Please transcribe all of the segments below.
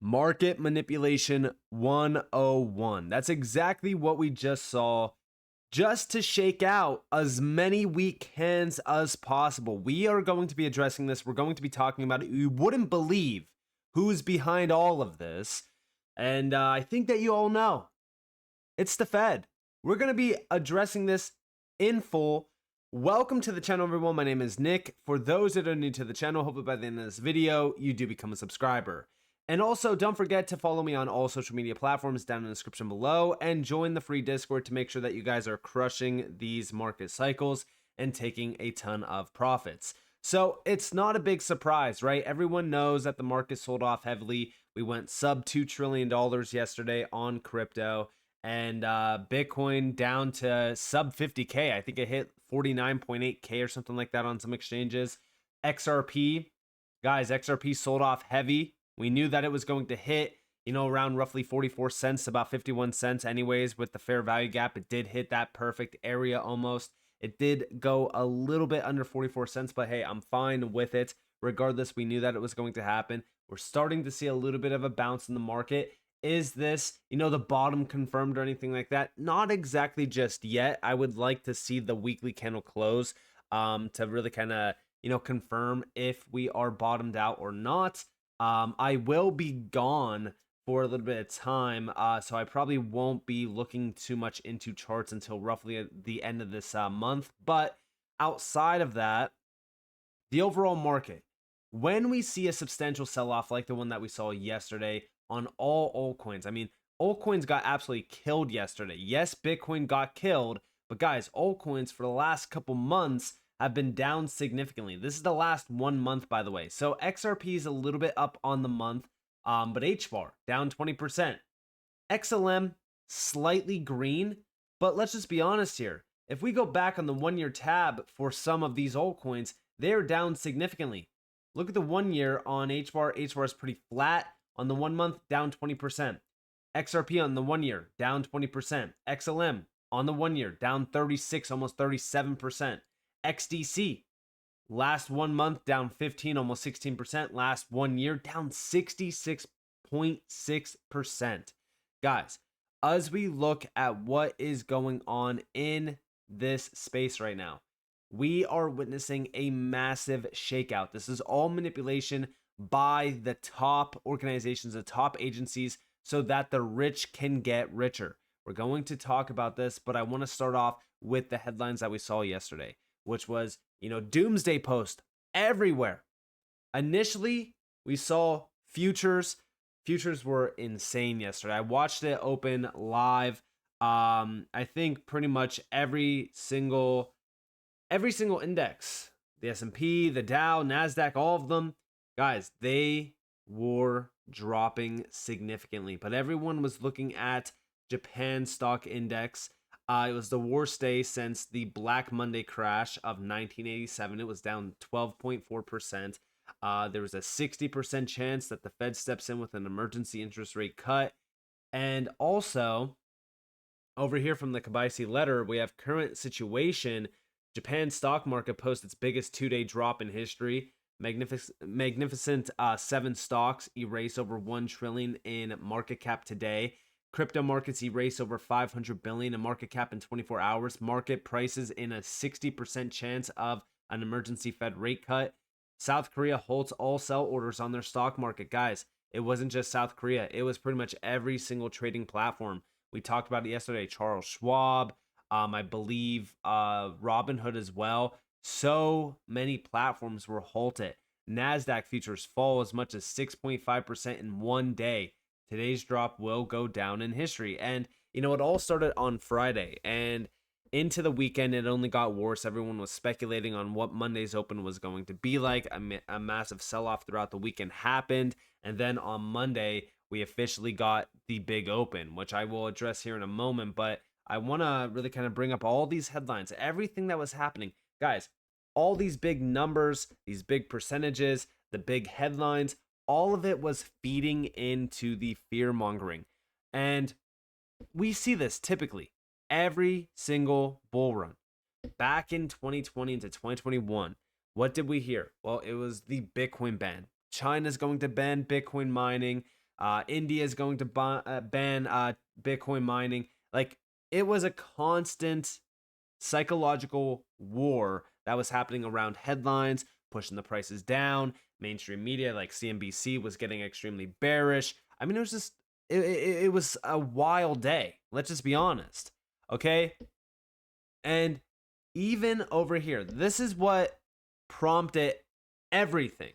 Market manipulation 101. That's exactly what we just saw, just to shake out as many weak hands as possible. We are going to be addressing this. We're going to be talking about it. You wouldn't believe who's behind all of this. And I think that you all know. It's the Fed. We're going to be addressing this in full. Welcome to the channel, everyone. My name is Nick. For those that are new to the channel, hopefully by the end of this video, you do become a subscriber. And also, don't forget to follow me on all social media platforms down in the description below and join the free Discord to make sure that you guys are crushing these market cycles and taking a ton of profits. So it's not a big surprise, right? Everyone knows that the market sold off heavily. We went sub $2 trillion yesterday on crypto, and Bitcoin down to sub 50K. I think it hit 49.8K or something like that on some exchanges. XRP, guys, XRP sold off heavy. We knew that it was going to hit, around roughly 44 cents, about 51 cents anyways, with the fair value gap. It did hit that perfect area almost. It did go a little bit under 44 cents, but hey, I'm fine with it. Regardless, we knew that it was going to happen. We're starting to see a little bit of a bounce in the market. Is this, the bottom confirmed or anything like that? Not exactly just yet. I would like to see the weekly candle close to really kind of, confirm if we are bottomed out or not. I will be gone for a little bit of time, so I probably won't be looking too much into charts until roughly at the end of this month. But outside of that, the overall market, when we see a substantial sell-off like the one that we saw yesterday on all altcoins, I mean, altcoins got absolutely killed yesterday. Yes, Bitcoin got killed, but guys, altcoins for the last couple months have been down significantly. This is the last 1 month, by the way. So XRP is a little bit up on the month, but HBAR down 20%. XLM slightly green, but let's just be honest here. If we go back on the 1 year tab for some of these altcoins, they're down significantly. Look at the 1 year on HBAR. HBAR is pretty flat. On the 1 month, down 20%. XRP on the 1 year, down 20%. XLM on the 1 year, down 36, almost 37%. XDC, last 1 month, down 15, almost 16%. Last 1 year, down 66.6%. Guys, as we look at what is going on in this space right now, we are witnessing a massive shakeout. This is all manipulation by the top organizations, the top agencies, so that the rich can get richer. We're going to talk about this, but I want to start off with the headlines that we saw yesterday, which was, doomsday post everywhere. Initially, we saw futures. Futures were insane yesterday. I watched it open live. I think pretty much every single index, the S&P, the Dow, NASDAQ, all of them, guys, they were dropping significantly. But everyone was looking at Japan stock index. It was the worst day since the Black Monday crash of 1987. It was down 12.4%. There was a 60% chance that the Fed steps in with an emergency interest rate cut. And also, over here from the Kobayashi letter, we have current situation. Japan stock market posts its biggest 2-day drop in history. Magnificent 7 stocks erase over 1 trillion in market cap today. Crypto markets erase over 500 billion in market cap in 24 hours. Market prices in a 60% chance of an emergency Fed rate cut. South Korea halts all sell orders on their stock market. Guys, it wasn't just South Korea. It was pretty much every single trading platform. We talked about it yesterday. Charles Schwab, I believe Robinhood as well. So many platforms were halted. NASDAQ futures fall as much as 6.5% in 1 day. Today's drop will go down in history. And, it all started on Friday. And into the weekend, it only got worse. Everyone was speculating on what Monday's open was going to be like. A massive sell-off throughout the weekend happened. And then on Monday, we officially got the big open, which I will address here in a moment. But I want to really kind of bring up all these headlines, everything that was happening. Guys, all these big numbers, these big percentages, the big headlines, all of it was feeding into the fear mongering. And we see this typically every single bull run. Back in 2020 into 2021, what did we hear? Well, it was the Bitcoin ban. China's going to ban Bitcoin mining. India is going to ban Bitcoin mining. Like, it was a constant psychological war that was happening around headlines, pushing the prices down. Mainstream media like CNBC was getting extremely bearish. I mean, it was just, it was a wild day. Let's just be honest. Okay. And even over here, this is what prompted everything,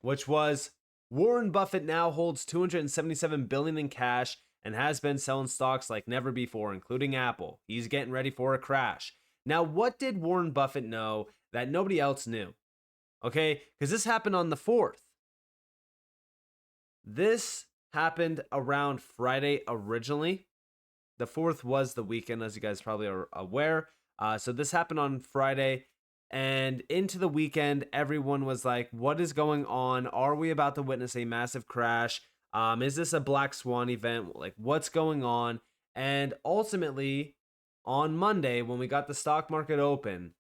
which was Warren Buffett now holds $277 billion in cash and has been selling stocks like never before, including Apple. He's getting ready for a crash. Now, what did Warren Buffett know that nobody else knew? Okay, because this happened on the 4th. This happened around Friday originally. The 4th was the weekend, as you guys probably are aware. So this happened on Friday. And into the weekend, everyone was like, what is going on? Are we about to witness a massive crash? Is this a black swan event? Like, what's going on? And ultimately, on Monday, when we got the stock market open,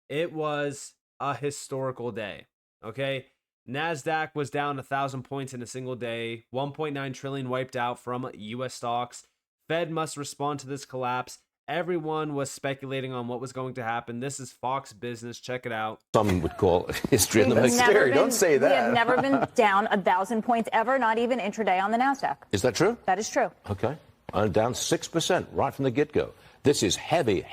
it was a historical day. Okay. NASDAQ was down 1,000 points in a single day, 1.9 trillion wiped out from US stocks. Fed must respond to this collapse. Everyone was speculating on what was going to happen. This is Fox Business. Check it out. Some would call history in the making. Scary. Don't say that. We have never been down 1,000 points ever, not even intraday on the NASDAQ. Is that true? That is true. Okay. Down 6% right from the get-go. This is heavy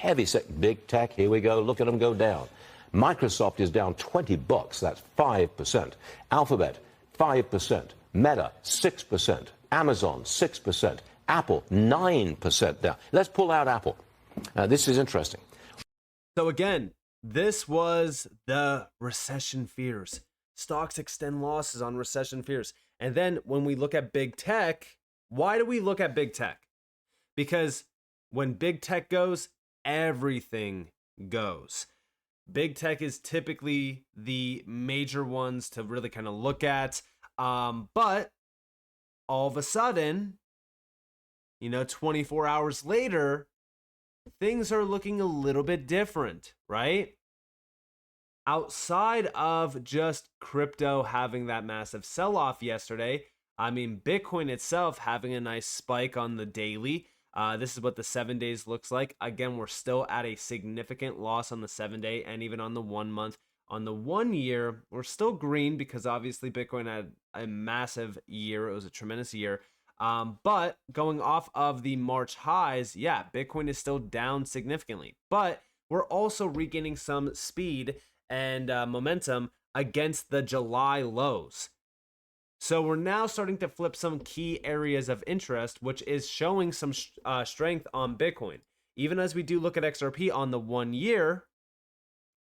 big tech. Here we go. Look at them go down. Microsoft is down $20. That's 5%. Alphabet, 5%. Meta, 6%. Amazon, 6%. Apple, 9% down. Let's pull out Apple. This is interesting. So again, this was the recession fears. Stocks extend losses on recession fears. And then when we look at big tech, why do we look at big tech? Because when big tech goes, everything goes. Big tech is typically the major ones to really kind of look at. But all of a sudden, 24 hours later, things are looking a little bit different, right? Outside of just crypto having that massive sell-off yesterday, I mean, Bitcoin itself having a nice spike on the daily. This is what the 7 days looks like. Again, we're still at a significant loss on the 7 day and even on the 1 month. On the 1 year, we're still green because obviously Bitcoin had a massive year. It was a tremendous year. But going off of the March highs, yeah, Bitcoin is still down significantly. But we're also regaining some speed and momentum against the July lows. So we're now starting to flip some key areas of interest, which is showing some strength on Bitcoin. Even as we do look at XRP on the 1 year,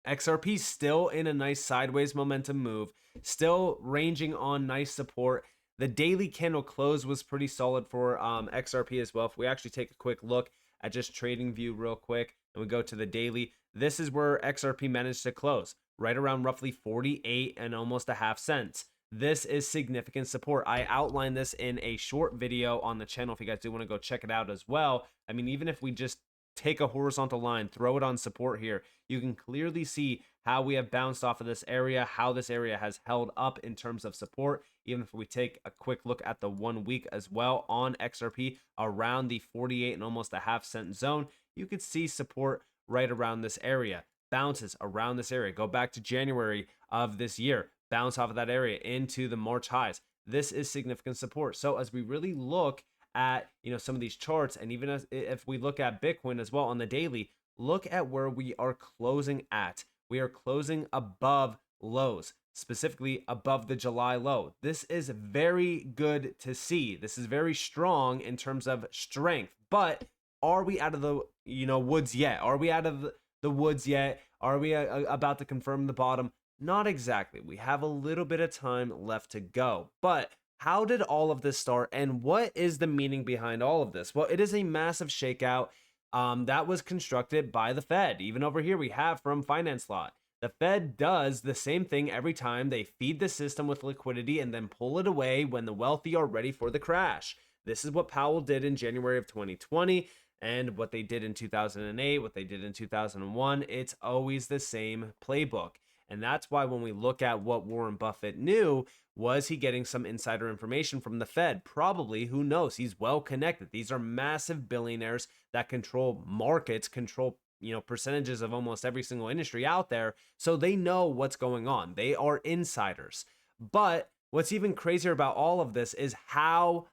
XRP still in a nice sideways momentum move, still ranging on nice support. The daily candle close was pretty solid for XRP as well. If we actually take a quick look at just TradingView real quick and we go to the daily, this is where XRP managed to close, right around roughly 48 and almost a half cents. This is significant support. I outlined this in a short video on the channel if you guys do want to go check it out as well. I mean, even if we just take a horizontal line, throw it on support here, you can clearly see how we have bounced off of this area, how this area has held up in terms of support. Even if we take a quick look at the 1 week as well on XRP around the 48 and almost a half cent zone, you could see support right around this area, bounces around this area. Go back to January of this year, bounce off of that area into the March highs. This is significant support. So as we really look at some of these charts, and even if we look at Bitcoin as well on the daily, look at where we are closing at. We are closing above lows, specifically above the July low. This is very good to see. This is very strong in terms of strength. But are we out of the woods yet? Are we out of the woods yet? Are we about to confirm the bottom? Not exactly. We have a little bit of time left to go. But how did all of this start, and what is the meaning behind all of this? Well, it is a massive shakeout that was constructed by the Fed. Even over here, we have from Finance Law. The Fed does the same thing every time. They feed the system with liquidity and then pull it away when the wealthy are ready for the crash. This is what Powell did in January of 2020 and what they did in 2008, what they did in 2001. It's always the same playbook. And that's why when we look at what Warren Buffett knew, was he getting some insider information from the Fed? Probably. Who knows? He's well connected. These are massive billionaires that control markets, control percentages of almost every single industry out there. So they know what's going on. They are insiders. But what's even crazier about all of this is how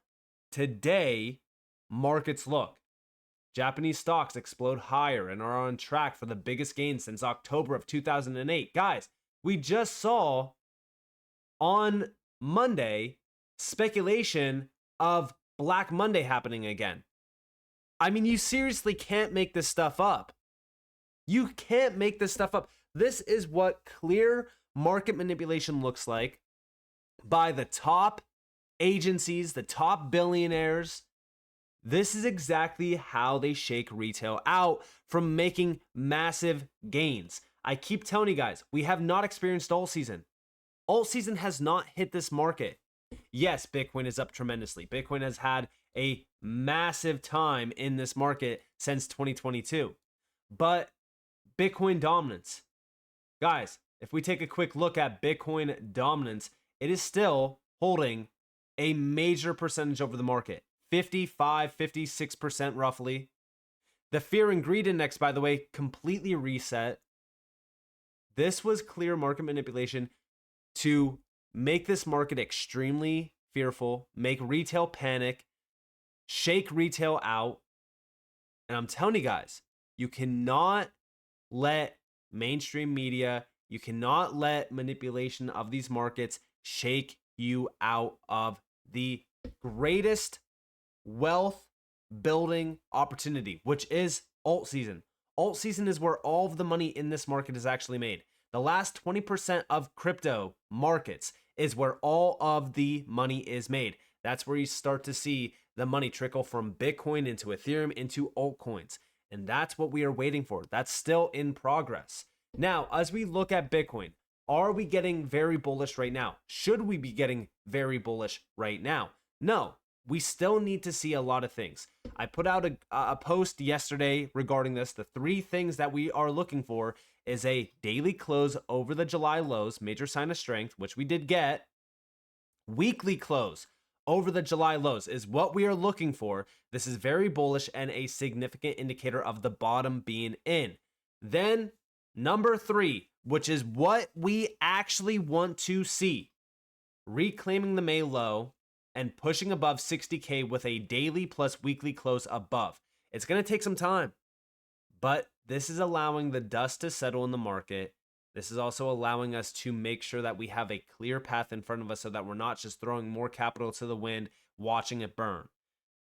today markets look. Japanese stocks explode higher and are on track for the biggest gains since October of 2008. Guys, we just saw on Monday speculation of Black Monday happening again. I mean, you seriously can't make this stuff up. You can't make this stuff up. This is what clear market manipulation looks like by the top agencies, the top billionaires. This is exactly how they shake retail out from making massive gains. I keep telling you guys, we have not experienced alt season. Alt season has not hit this market. Yes, Bitcoin is up tremendously. Bitcoin has had a massive time in this market since 2022. But Bitcoin dominance. Guys, if we take a quick look at Bitcoin dominance, it is still holding a major percentage over the market. 55, 56% roughly. The fear and greed index, by the way, completely reset. This was clear market manipulation to make this market extremely fearful, make retail panic, shake retail out. And I'm telling you guys, you cannot let mainstream media, you cannot let manipulation of these markets shake you out of the greatest wealth building opportunity, which is alt season. Alt season is where all of the money in this market is actually made. The last 20% of crypto markets is where all of the money is made. That's where you start to see the money trickle from Bitcoin into Ethereum into altcoins. And that's what we are waiting for. That's still in progress. Now, as we look at Bitcoin, are we getting very bullish right now? Should we be getting very bullish right now? No, we still need to see a lot of things. I put out a post yesterday regarding this. The 3 things that we are looking for is a daily close over the July lows, major sign of strength, which we did get. Weekly close over the July lows is what we are looking for. This is very bullish and a significant indicator of the bottom being in. Then number 3, which is what we actually want to see, reclaiming the May low and pushing above 60K with a daily plus weekly close above. It's going to take some time, but this is allowing the dust to settle in the market. This is also allowing us to make sure that we have a clear path in front of us so that we're not just throwing more capital to the wind, watching it burn.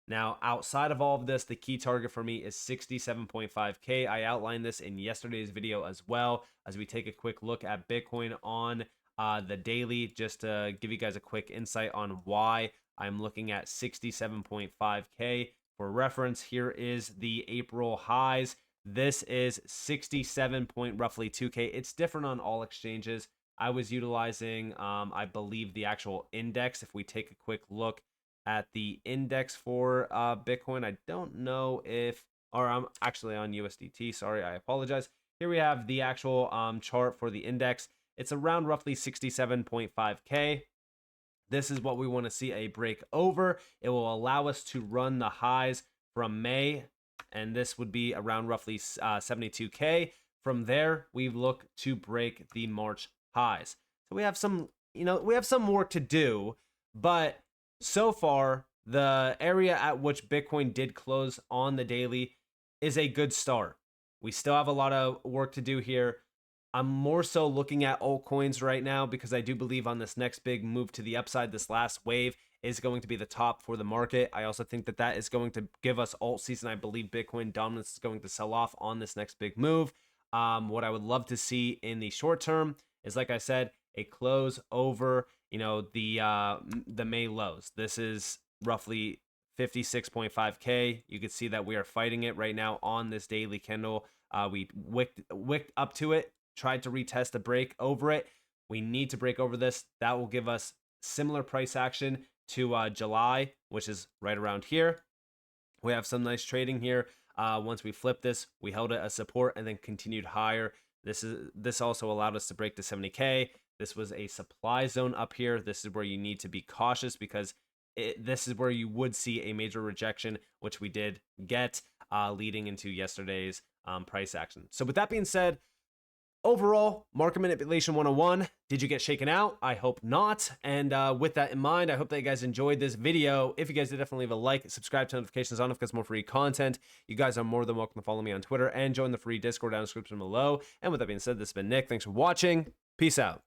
Now, outside of all of this, the key target for me is 67.5K. I outlined this in yesterday's video as well, as we take a quick look at Bitcoin on the daily, just to give you guys a quick insight on why I'm looking at 67.5K. For reference, here is the April highs. This is 67.2K. It's different on all exchanges. I was utilizing, I believe, the actual index. If we take a quick look at the index for Bitcoin, I don't know if, or I'm actually on USDT. Sorry, I apologize. Here we have the actual chart for the index. It's around roughly 67.5K. This is what we want to see a break over. It will allow us to run the highs from May, and this would be around roughly 72K. From there, we look to break the March highs. So we have some, we have some work to do, but so far, the area at which Bitcoin did close on the daily is a good start. We still have a lot of work to do here. I'm more so looking at altcoins right now because I do believe on this next big move to the upside, this last wave is going to be the top for the market. I also think that is going to give us alt season. I believe Bitcoin dominance is going to sell off on this next big move. What I would love to see in the short term is, like I said, a close over, the May lows. This is roughly 56.5K. You can see that we are fighting it right now on this daily candle. We wicked up to it, tried to retest a break over it. We need to break over this. That will give us similar price action to July, which is right around here. We have some nice trading here. Once we flip this, we held it as support and then continued higher. This also allowed us to break to 70K. This was a supply zone up here. This is where you need to be cautious because this is where you would see a major rejection, which we did get, leading into yesterday's price action. So with that being said, overall, market manipulation 101. Did you get shaken out? I hope not. And with that in mind, I hope that you guys enjoyed this video. If you guys did, definitely leave a like, subscribe to notifications on if there's more free content. You guys are more than welcome to follow me on Twitter and join the free Discord down in the description below. And with that being said, this has been Nick. Thanks for watching. Peace out.